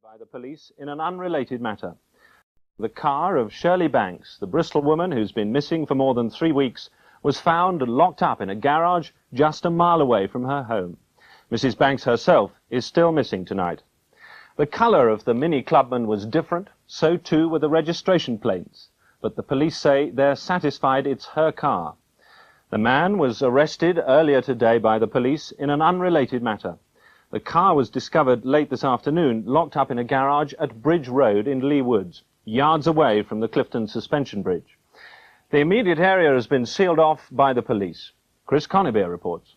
By the police in an unrelated matter. The car of Shirley Banks, the Bristol woman who's been missing for more than 3 weeks, was found locked up in a garage just a mile away from her home. Mrs. Banks herself is still missing tonight. The colour of the Mini Clubman was different, so too were the registration plates, but the police say they're satisfied it's her car. The man was arrested earlier today by the police in an unrelated matter. The car was discovered late this afternoon, locked up in a garage at Bridge Road in Lee Woods, yards away from the Clifton Suspension Bridge. The immediate area has been sealed off by the police. Chris Conybeare reports.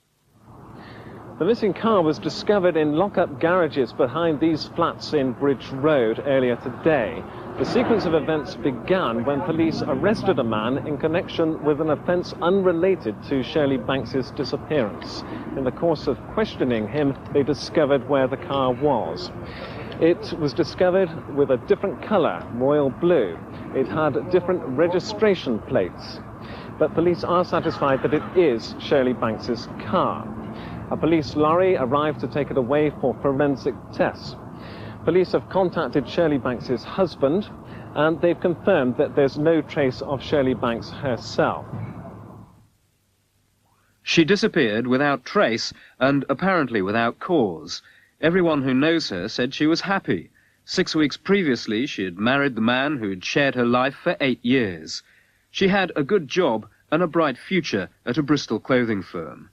The missing car was discovered in lock-up garages behind these flats in Bridge Road earlier today. The sequence of events began when police arrested a man in connection with an offence unrelated to Shirley Banks' disappearance. In the course of questioning him, they discovered where the car was. It was discovered with a different colour, royal blue. It had different registration plates. But police are satisfied that it is Shirley Banks' car. A police lorry arrived to take it away for forensic tests. Police have contacted Shirley Banks' husband, and they've confirmed that there's no trace of Shirley Banks herself. She disappeared without trace and apparently without cause. Everyone who knows her said she was happy. 6 weeks previously, she had married the man who'd shared her life for 8 years. She had a good job and a bright future at a Bristol clothing firm.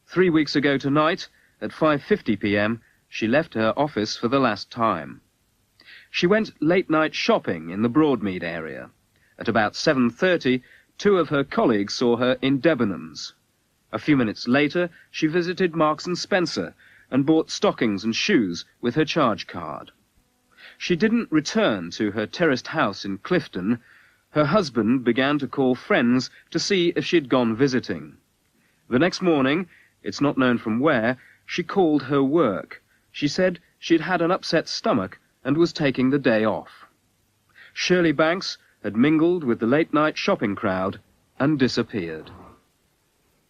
3 weeks ago tonight, at 5:50 p.m, she left her office for the last time. She went late-night shopping in the Broadmead area. At about 7:30, 2 of her colleagues saw her in Debenhams. A few minutes later, she visited Marks & Spencer and bought stockings and shoes with her charge card. She didn't return to her terraced house in Clifton. Her husband began to call friends to see if she'd gone visiting. The next morning, it's not known from where, she called her work. She said she'd had an upset stomach and was taking the day off. Shirley Banks had mingled with the late-night shopping crowd and disappeared.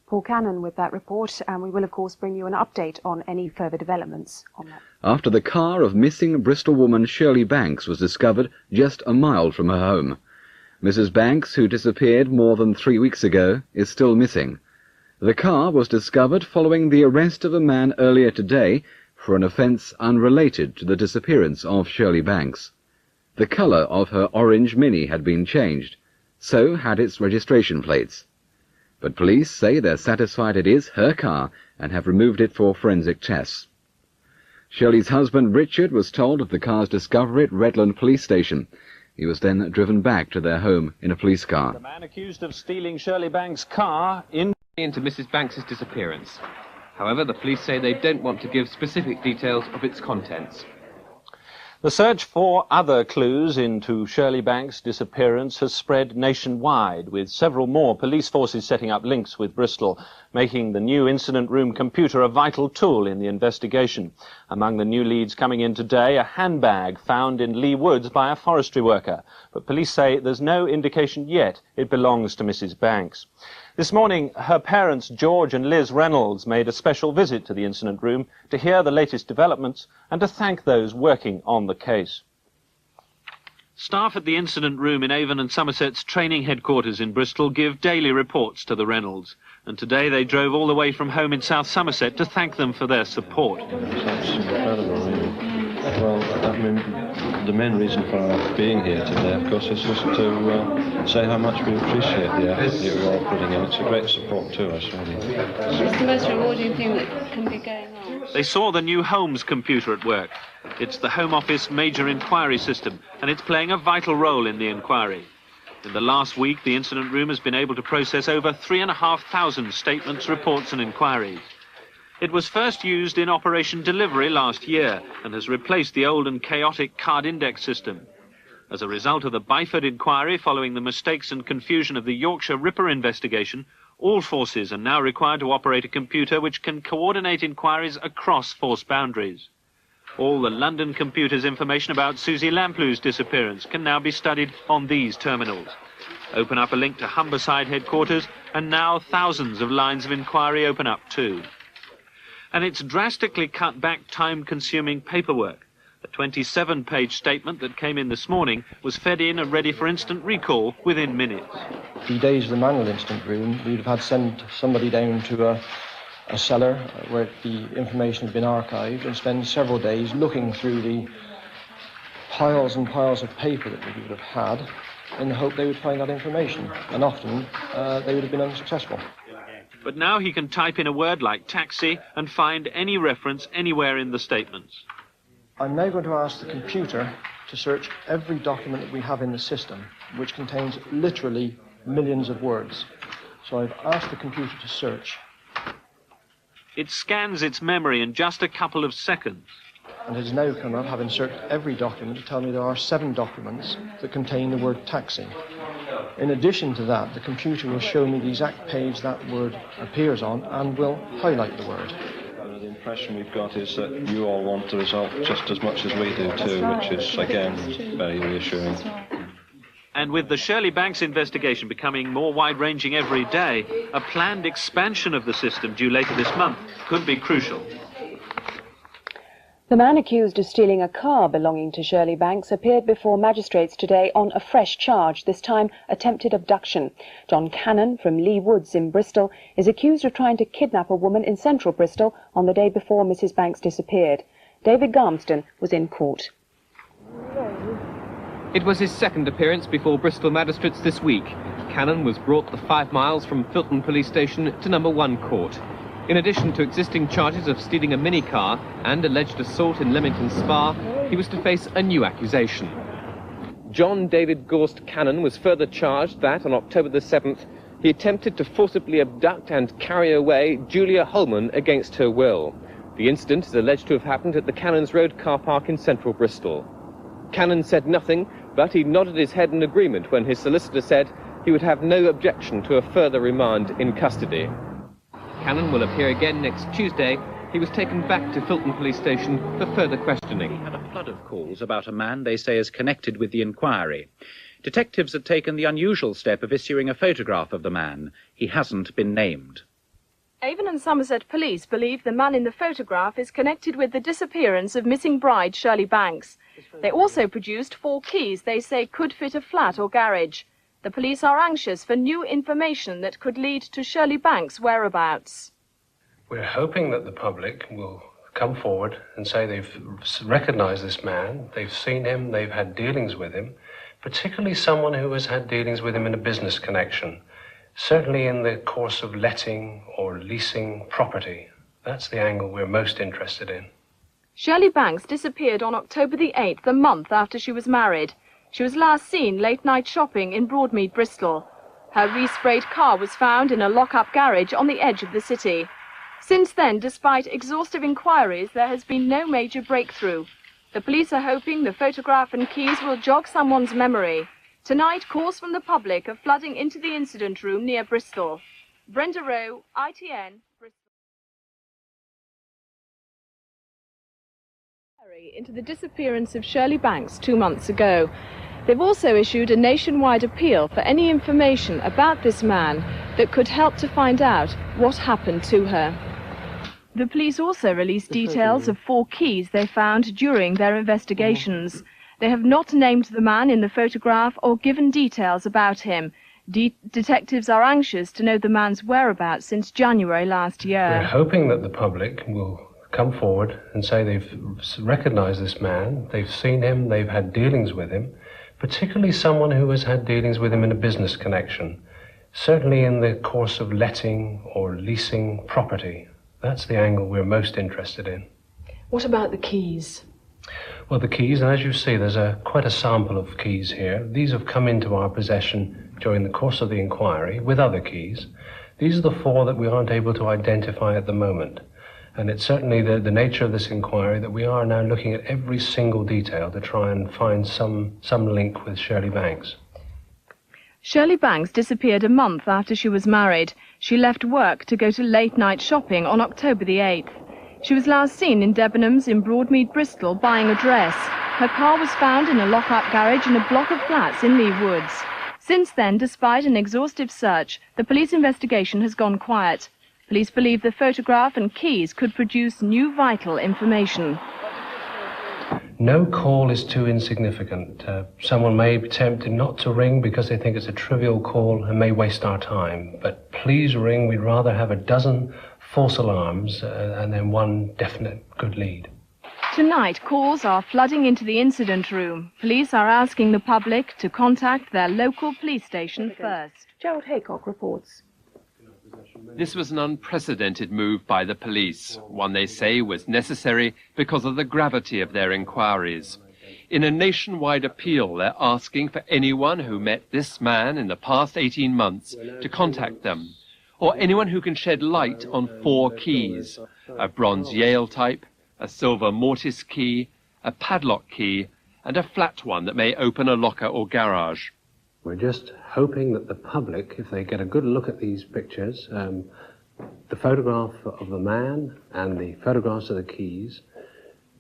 Paul Cannan with that report, and we will of course bring you an update on any further developments on that. After the car of missing Bristol woman Shirley Banks was discovered just a mile from her home. Mrs. Banks, who disappeared more than 3 weeks ago, is still missing. The car was discovered following the arrest of a man earlier today for an offence unrelated to the disappearance of Shirley Banks. The colour of her orange Mini had been changed, so had its registration plates. But police say they're satisfied it is her car and have removed it for forensic tests. Shirley's husband Richard was told of the car's discovery at Redland Police Station. He was then driven back to their home in a police car. The man accused of stealing Shirley Banks' car into Mrs. Banks' disappearance. However, the police say they don't want to give specific details of its contents. The search for other clues into Shirley Banks' disappearance has spread nationwide, with several more police forces setting up links with Bristol, making the new incident room computer a vital tool in the investigation. Among the new leads coming in today, a handbag found in Lee Woods by a forestry worker. But police say there's no indication yet it belongs to Mrs. Banks. This morning, her parents, George and Liz Reynolds, made a special visit to the incident room to hear the latest developments and to thank those working on the case. Staff at the incident room in Avon and Somerset's training headquarters in Bristol give daily reports to the Reynolds, and today they drove all the way from home in South Somerset to thank them for their support. That's incredible, really. Well, I mean, the main reason for our being here today, of course, is just to say how much we appreciate the effort you're all putting in. It's a great support to us, really. It's the most rewarding thing that can be going on. They saw the new Holmes computer at work. It's the Home Office major inquiry system, and it's playing a vital role in the inquiry. In the last week, the incident room has been able to process over 3,500 statements, reports and inquiries. It was first used in Operation Delivery last year and has replaced the old and chaotic card index system. As a result of the Byford inquiry following the mistakes and confusion of the Yorkshire Ripper investigation, all forces are now required to operate a computer which can coordinate inquiries across force boundaries. All the London computer's information about Susie Lamplou's disappearance can now be studied on these terminals. Open up a link to Humberside headquarters, and now thousands of lines of inquiry open up too. And it's drastically cut back time-consuming paperwork. A 27-page statement that came in this morning was fed in and ready for instant recall within minutes. The days of the manual instant room, we'd have had to send somebody down to a cellar where the information had been archived and spend several days looking through the piles and piles of paper that we would have had in the hope they would find that information. And often they would have been unsuccessful. But now he can type in a word like taxi and find any reference anywhere in the statements. I'm now going to ask the computer to search every document that we have in the system, which contains literally millions of words. So I've asked the computer to search. It scans its memory in just a couple of seconds. And it has now come up, having searched every document, to tell me there are 7 documents that contain the word taxi. In addition to that, the computer will show me the exact page that word appears on and will highlight the word. The impression we've got is that you all want the result just as much as we do too, which is, again, very reassuring. And with the Shirley Banks investigation becoming more wide-ranging every day, a planned expansion of the system due later this month could be crucial. The man accused of stealing a car belonging to Shirley Banks appeared before magistrates today on a fresh charge, this time attempted abduction. John Cannan from Lee Woods in Bristol is accused of trying to kidnap a woman in central Bristol on the day before Mrs. Banks disappeared. David Garmston was in court. It was his second appearance before Bristol magistrates this week. Cannan was brought the 5 miles from Filton Police Station to No. 1 Court. In addition to existing charges of stealing a minicar and alleged assault in Leamington Spa, he was to face a new accusation. John David Gorst Cannan was further charged that on October the 7th, he attempted to forcibly abduct and carry away Julia Holman against her will. The incident is alleged to have happened at the Cannons Road car park in central Bristol. Cannan said nothing, but he nodded his head in agreement when his solicitor said he would have no objection to a further remand in custody. Cannan will appear again next Tuesday. He was taken back to Filton Police Station for further questioning. He had a flood of calls about a man they say is connected with the inquiry. Detectives have taken the unusual step of issuing a photograph of the man. He hasn't been named. Avon and Somerset police believe the man in the photograph is connected with the disappearance of missing bride Shirley Banks. They also produced 4 keys they say could fit a flat or garage. The police are anxious for new information that could lead to Shirley Banks' whereabouts. We're hoping that the public will come forward and say they've recognised this man, they've seen him, they've had dealings with him, particularly someone who has had dealings with him in a business connection, certainly in the course of letting or leasing property. That's the angle we're most interested in. Shirley Banks disappeared on October the 8th, a month after she was married. She was last seen late-night shopping in Broadmead, Bristol. Her resprayed car was found in a lock-up garage on the edge of the city. Since then, despite exhaustive inquiries, there has been no major breakthrough. The police are hoping the photograph and keys will jog someone's memory. Tonight, calls from the public are flooding into the incident room near Bristol. Brenda Rowe, ITN, Bristol. Into the disappearance of Shirley Banks 2 months ago. They've also issued a nationwide appeal for any information about this man that could help to find out what happened to her. The police also released details of 4 keys they found during their investigations. They have not named the man in the photograph or given details about him. Detectives are anxious to know the man's whereabouts since January last year. We're hoping that the public will come forward and say they've recognised this man, they've seen him, they've had dealings with him, particularly someone who has had dealings with him in a business connection, certainly in the course of letting or leasing property. That's the angle we're most interested in. What about the keys? Well, the keys, and as you see, there's quite a sample of keys here. These have come into our possession during the course of the inquiry with other keys. These are the 4 that we aren't able to identify at the moment. And it's certainly the nature of this inquiry that we are now looking at every single detail to try and find some link with Shirley Banks. Shirley Banks disappeared a month after she was married. She left work to go to late-night shopping on October the 8th. She was last seen in Debenhams in Broadmead, Bristol, buying a dress. Her car was found in a lock-up garage in a block of flats in Lee Woods. Since then, despite an exhaustive search, the police investigation has gone quiet. Police believe the photograph and keys could produce new vital information. No call is too insignificant. Someone may be tempted not to ring because they think it's a trivial call and may waste our time. But please ring. We'd rather have a dozen false alarms and then one definite good lead. Tonight, calls are flooding into the incident room. Police are asking the public to contact their local police station first. Gerald Haycock reports. This was an unprecedented move by the police, one they say was necessary because of the gravity of their inquiries. In a nationwide appeal, they're asking for anyone who met this man in the past 18 months to contact them, or anyone who can shed light on 4 keys: a bronze Yale type, a silver mortise key, a padlock key, and a flat one that may open a locker or garage. We're just hoping that the public, if they get a good look at these pictures, the photograph of the man and the photographs of the keys,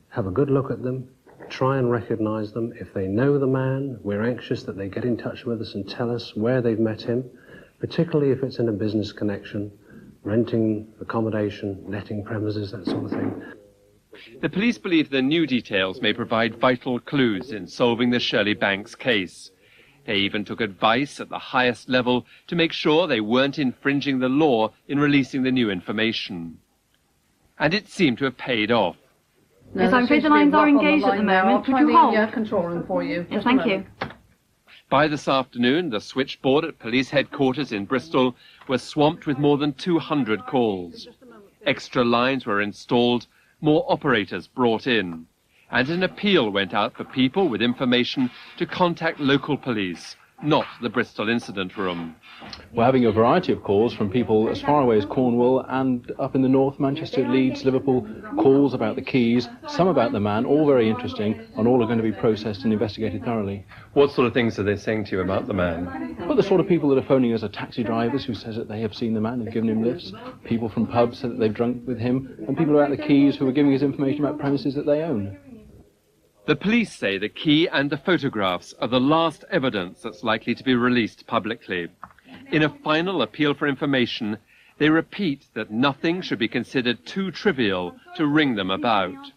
have a good look at them, try and recognize them. If they know the man, we're anxious that they get in touch with us and tell us where they've met him, particularly if it's in a business connection, renting accommodation, letting premises, that sort of thing. The police believe the new details may provide vital clues in solving the Shirley Banks case. They even took advice at the highest level to make sure they weren't infringing the law in releasing the new information. And it seemed to have paid off. No, yes, I'm afraid the lines are engaged at the moment. Could you hold? Control room for you. Yes, thank you. By this afternoon, the switchboard at police headquarters in Bristol was swamped with more than 200 calls. Extra lines were installed, more operators brought in, and an appeal went out for people with information to contact local police, not the Bristol incident room. We're having a variety of calls from people as far away as Cornwall and up in the north, Manchester, Leeds, Liverpool, calls about the keys, some about the man, all very interesting, and all are going to be processed and investigated thoroughly. What sort of things are they saying to you about the man? Well, the sort of people that are phoning us are taxi drivers who says that they have seen the man and given him lifts, people from pubs say that they've drunk with him, and people about the keys who are giving us information about premises that they own. The police say the key and the photographs are the last evidence that's likely to be released publicly. In a final appeal for information, they repeat that nothing should be considered too trivial to ring them about.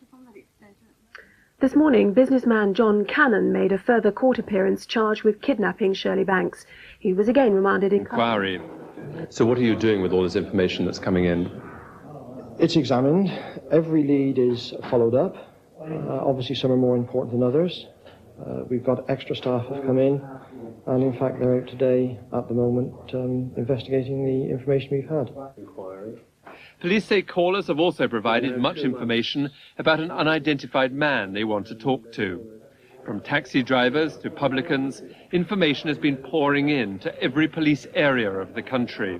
This morning, businessman John Cannan made a further court appearance charged with kidnapping Shirley Banks. He was again remanded in inquiry. So what are you doing with all this information that's coming in? It's examined. Every lead is followed up. Obviously some are more important than others. We've got extra staff have come in, and in fact they're out today at the moment investigating the information we've had. Police say callers have also provided much information about an unidentified man they want to talk to. From taxi drivers to publicans, information has been pouring in to every police area of the country.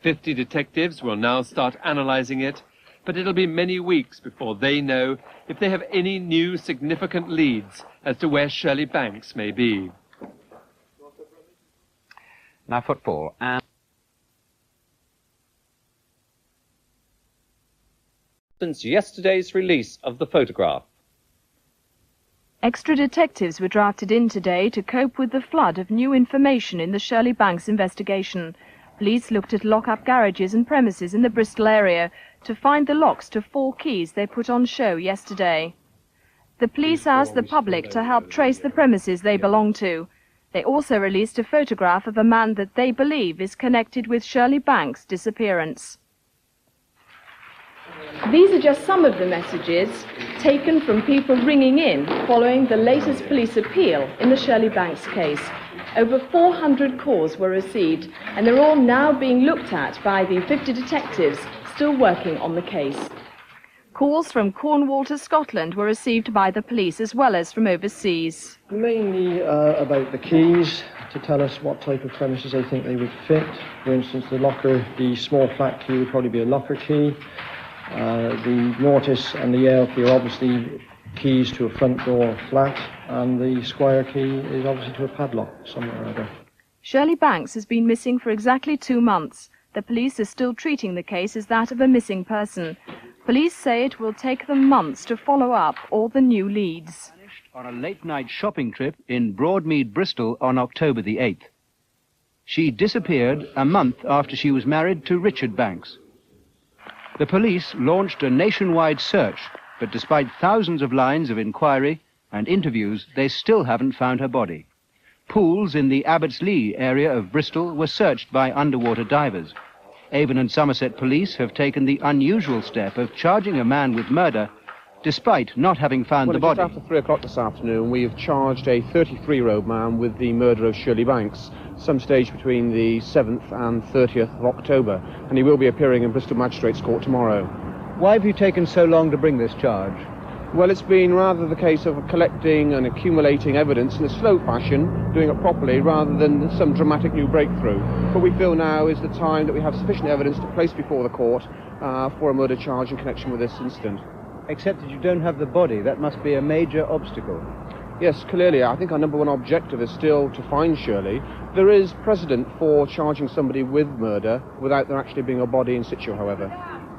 50 detectives will now start analysing it, but it'll be many weeks before they know if they have any new significant leads as to where Shirley Banks may be. Now football. And since yesterday's release of the photograph. Extra detectives were drafted in today to cope with the flood of new information in the Shirley Banks investigation. Police looked at lock-up garages and premises in the Bristol area to find the locks to 4 keys they put on show yesterday. The police asked the public to help trace the premises they belong to. They also released a photograph of a man that they believe is connected with Shirley Banks' disappearance. These are just some of the messages taken from people ringing in following the latest police appeal in the Shirley Banks case. Over 400 calls were received, and they're all now being looked at by the 50 detectives still working on the case. Calls from Cornwall to Scotland were received by the police as well as from overseas. Mainly about the keys, to tell us what type of premises they think they would fit. For instance, the locker, the small flat key would probably be a locker key. The mortise and the Yale key are obviously keys to a front door flat, and the squire key is obviously to a padlock somewhere or other. Shirley Banks has been missing for exactly 2 months. The police are still treating the case as that of a missing person. Police say it will take them months to follow up all the new leads. On a late-night shopping trip in Broadmead, Bristol on October the 8th. She disappeared a month after she was married to Richard Banks. The police launched a nationwide search but despite thousands of lines of inquiry and interviews, they still haven't found her body. Pools in the Abbotsleigh area of Bristol were searched by underwater divers. Avon and Somerset police have taken the unusual step of charging a man with murder despite not having found the body. Just after 3 o'clock this afternoon, we have charged a 33-year-old man with the murder of Shirley Banks, some stage between the 7th and 30th of October, and he will be appearing in Bristol Magistrates Court tomorrow. Why have you taken so long to bring this charge? Well, it's been rather the case of collecting and accumulating evidence in a slow fashion, doing it properly, rather than some dramatic new breakthrough. What we feel now is the time that we have sufficient evidence to place before the court for a murder charge in connection with this incident. Except that you don't have the body. That must be a major obstacle. Yes, clearly. I think our number one objective is still to find Shirley. There is precedent for charging somebody with murder without there actually being a body in situ, however.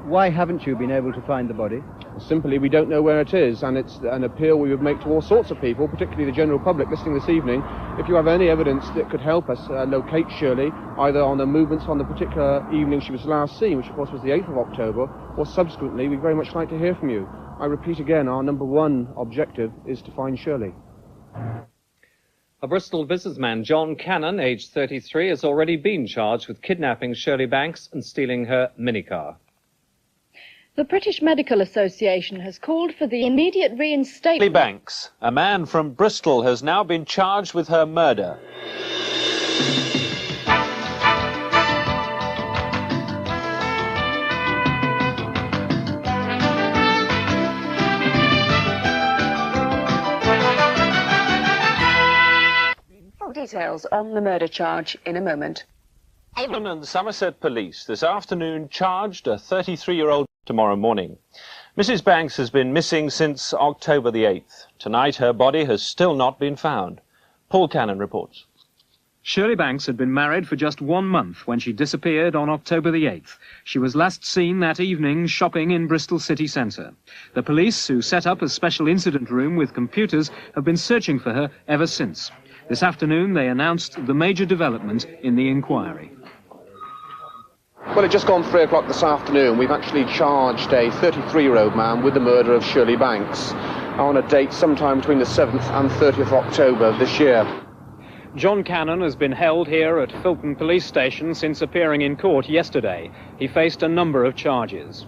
Why haven't you been able to find the body? Simply, we don't know where it is, and it's an appeal we would make to all sorts of people, particularly the general public listening this evening. If you have any evidence that could help us locate Shirley, either on the movements on the particular evening she was last seen, which of course was the 8th of October, or subsequently, we'd very much like to hear from you. I repeat again, our number one objective is to find Shirley. A Bristol businessman, John Cannan, aged 33, has already been charged with kidnapping Shirley Banks and stealing her minicar. The British Medical Association has called for the immediate reinstatement. Shirley Banks, a man from Bristol, has now been charged with her murder. Full details on the murder charge in a moment. Avon and Somerset police this afternoon charged a 33-year-old tomorrow morning. Mrs. Banks has been missing since October the 8th. Tonight, her body has still not been found. Paul Cannan reports. Shirley Banks had been married for just 1 month when she disappeared on October the 8th. She was last seen that evening shopping in Bristol city centre. The police, who set up a special incident room with computers, have been searching for her ever since. This afternoon, they announced the major development in the inquiry. Well, it's just gone 3 o'clock this afternoon. We've actually charged a 33-year-old man with the murder of Shirley Banks on a date sometime between the 7th and 30th of October of this year. John Cannan has been held here at Filton Police Station since appearing in court yesterday. He faced a number of charges.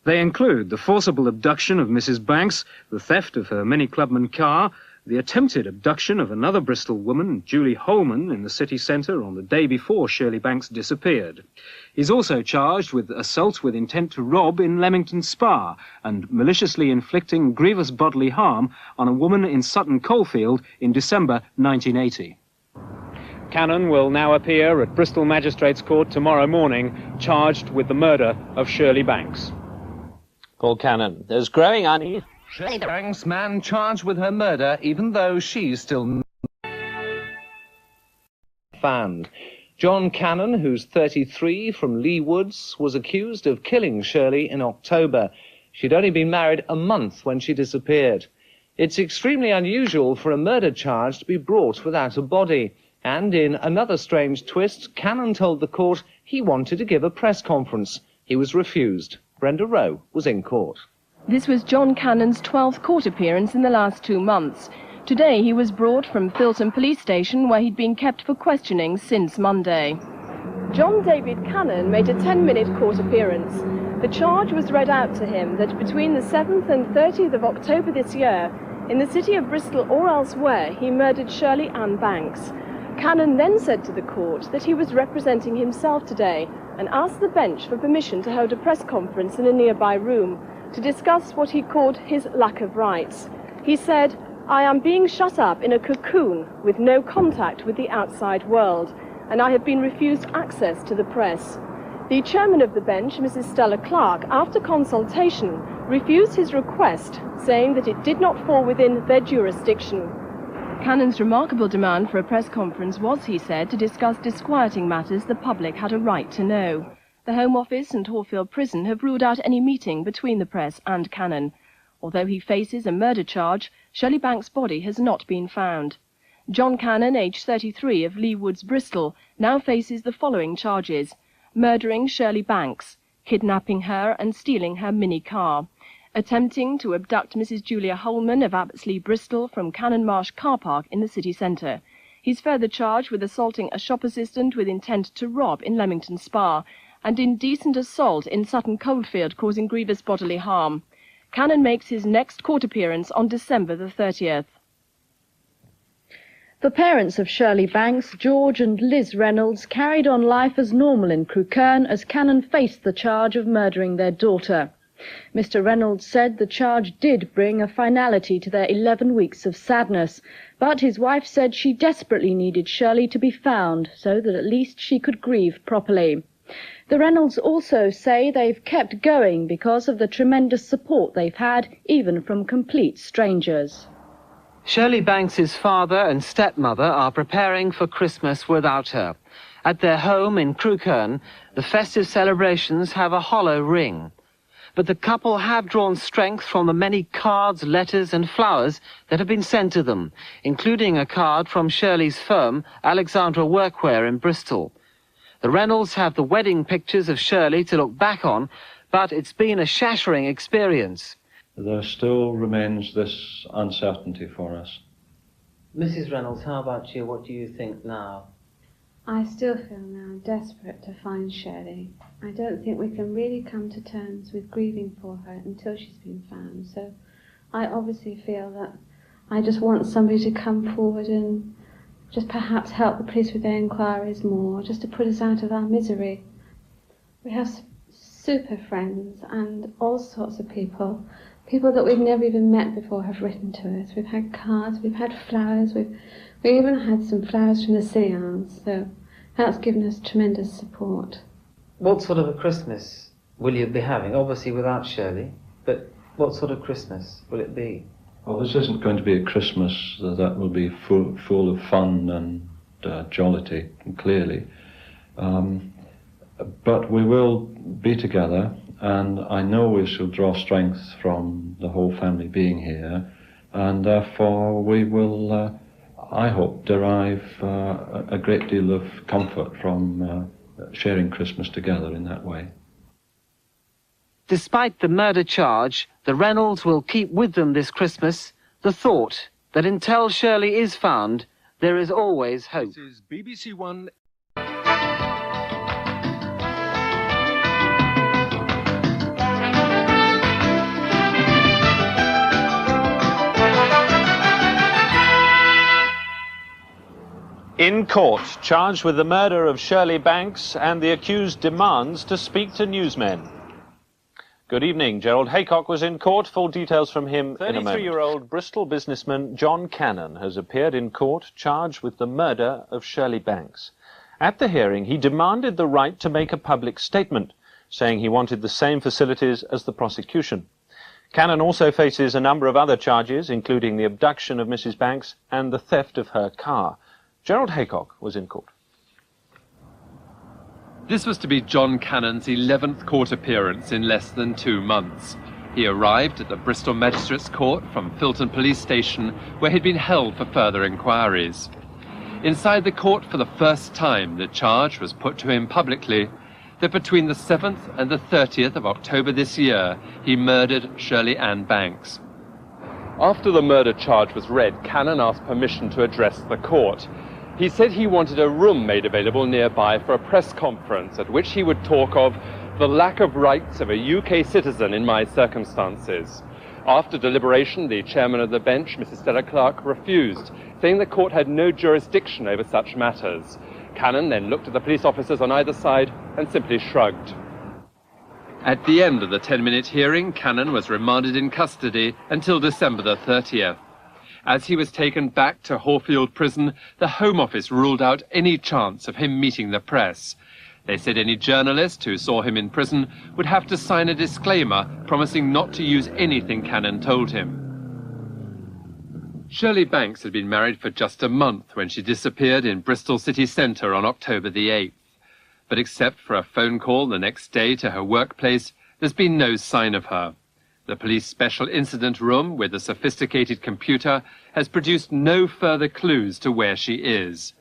They include the forcible abduction of Mrs. Banks, the theft of her Mini Clubman car, the attempted abduction of another Bristol woman, Julie Holman, in the city centre on the day before Shirley Banks disappeared. He's also charged with assault with intent to rob in Leamington Spa and maliciously inflicting grievous bodily harm on a woman in Sutton Coalfield in December 1980. Cannan will now appear at Bristol Magistrates Court tomorrow morning, charged with the murder of Shirley Banks. Paul Cannan. There's growing unease. Shirley Banks, man charged with her murder, even though she's still found. John Cannan, who's 33, from Lee Woods, was accused of killing Shirley in October. She'd only been married a month when she disappeared. It's extremely unusual for a murder charge to be brought without a body. And in another strange twist, Cannan told the court he wanted to give a press conference. He was refused. Brenda Rowe was in court. This was John Cannan's 12th court appearance in the last 2 months. Today he was brought from Filton Police Station, where he'd been kept for questioning since Monday. John David Cannan made a 10-minute court appearance. The charge was read out to him that between the 7th and 30th of October this year, in the city of Bristol or elsewhere, he murdered Shirley Ann Banks. Cannan then said to the court that he was representing himself today and asked the bench for permission to hold a press conference in a nearby room to discuss what he called his lack of rights. He said, "I am being shut up in a cocoon with no contact with the outside world, and I have been refused access to the press." The chairman of the bench, Mrs. Stella Clark, after consultation, refused his request, saying that it did not fall within their jurisdiction. Cannan's remarkable demand for a press conference was, he said, to discuss disquieting matters the public had a right to know. The Home Office and Horfield Prison have ruled out any meeting between the press and Cannan. Although he faces a murder charge, Shirley Banks' body has not been found. John Cannan, aged 33, of Lee Woods, Bristol, now faces the following charges: murdering Shirley Banks, kidnapping her and stealing her mini car. attempting to abduct Mrs. Julia Holman of Abbotsleigh, Bristol, from Cannan Marsh car park in the city centre. He's further charged with assaulting a shop assistant with intent to rob in Leamington Spa and indecent assault in Sutton Coldfield, causing grievous bodily harm. Cannan makes his next court appearance on December the 30th. The parents of Shirley Banks, George and Liz Reynolds, carried on life as normal in Crewkerne as Cannan faced the charge of murdering their daughter. Mr. Reynolds said the charge did bring a finality to their 11 weeks of sadness, but his wife said she desperately needed Shirley to be found so that at least she could grieve properly. The Reynolds also say they've kept going because of the tremendous support they've had, even from complete strangers. Shirley Banks's father and stepmother are preparing for Christmas without her. At their home in Crewkerne, the festive celebrations have a hollow ring. But the couple have drawn strength from the many cards, letters and flowers that have been sent to them, including a card from Shirley's firm, Alexandra Workwear in Bristol. The Reynolds have the wedding pictures of Shirley to look back on, but it's been a shattering experience. There still remains this uncertainty for us. Mrs. Reynolds, how about you? What do you think now? I still feel now desperate to find Shirley. I don't think we can really come to terms with grieving for her until she's been found. So I obviously feel that I just want somebody to come forward and just perhaps help the police with their inquiries more, just to put us out of our misery. We have super friends and all sorts of people that we've never even met before have written to us. We've had cards, we've had flowers, we even had some flowers from the Seance, so that's given us tremendous support. What sort of a Christmas will you be having? Obviously without Shirley, but what sort of Christmas will it be? Well, this isn't going to be a Christmas that will be full of fun and jollity, clearly. But we will be together, and I know we shall draw strength from the whole family being here, and therefore we will, I hope, derive a great deal of comfort from sharing Christmas together in that way. Despite the murder charge, the Reynolds will keep with them this Christmas the thought that until Shirley is found, there is always hope. This is BBC One. In court, charged with the murder of Shirley Banks, and the accused demands to speak to newsmen. Good evening. Gerald Haycock was in court. Full details from him in a moment. 33-year-old Bristol businessman John Cannan has appeared in court charged with the murder of Shirley Banks. At the hearing, he demanded the right to make a public statement, saying he wanted the same facilities as the prosecution. Cannan also faces a number of other charges, including the abduction of Mrs. Banks and the theft of her car. Gerald Haycock was in court. This was to be John Cannan's 11th court appearance in less than 2 months. He arrived at the Bristol Magistrates Court from Filton Police Station, where he'd been held for further inquiries. Inside the court for the first time, the charge was put to him publicly that between the 7th and the 30th of October this year, he murdered Shirley Ann Banks. After the murder charge was read, Cannan asked permission to address the court. He said he wanted a room made available nearby for a press conference at which he would talk of the lack of rights of a UK citizen in my circumstances. After deliberation, the chairman of the bench, Mrs. Stella Clark, refused, saying the court had no jurisdiction over such matters. Cannan then looked at the police officers on either side and simply shrugged. At the end of the 10-minute hearing, Cannan was remanded in custody until December the 30th. As he was taken back to Horfield Prison, the Home Office ruled out any chance of him meeting the press. They said any journalist who saw him in prison would have to sign a disclaimer promising not to use anything Cannan told him. Shirley Banks had been married for just a month when she disappeared in Bristol city centre on October the 8th. But except for a phone call the next day to her workplace, there's been no sign of her. The police special incident room with a sophisticated computer has produced no further clues to where she is.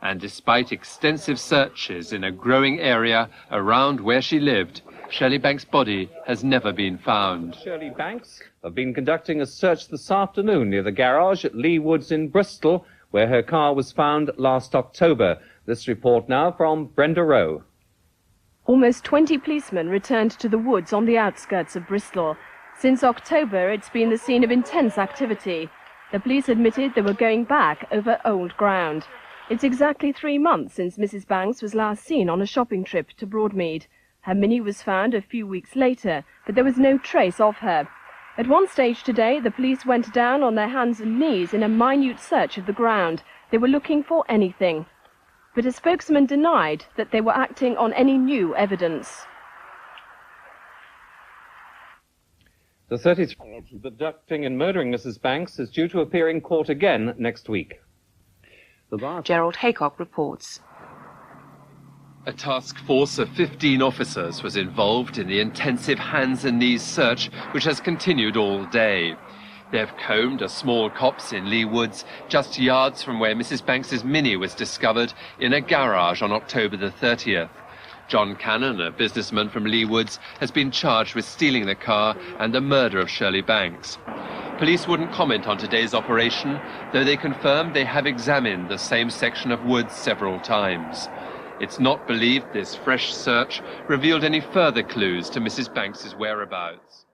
And despite extensive searches in a growing area around where she lived, Shirley Banks' body has never been found. Shirley Banks have been conducting a search this afternoon near the garage at Lee Woods in Bristol, where her car was found last October. This report now from Brenda Rowe. Almost 20 policemen returned to the woods on the outskirts of Bristol. Since October, it's been the scene of intense activity. The police admitted they were going back over old ground. It's exactly 3 months since Mrs. Banks was last seen on a shopping trip to Broadmead. Her Mini was found a few weeks later, but there was no trace of her. At one stage today, the police went down on their hands and knees in a minute search of the ground. They were looking for anything. But a spokesman denied that they were acting on any new evidence. The 33-year-old abducting and murdering Mrs. Banks is due to appear in court again next week. Gerald Haycock reports. A task force of 15 officers was involved in the intensive hands and knees search, which has continued all day. They've combed a small copse in Lee Woods, just yards from where Mrs. Banks's Mini was discovered in a garage on October the 30th. John Cannan, a businessman from Lee Woods, has been charged with stealing the car and the murder of Shirley Banks. Police wouldn't comment on today's operation, though they confirmed they have examined the same section of woods several times. It's not believed this fresh search revealed any further clues to Mrs. Banks's whereabouts.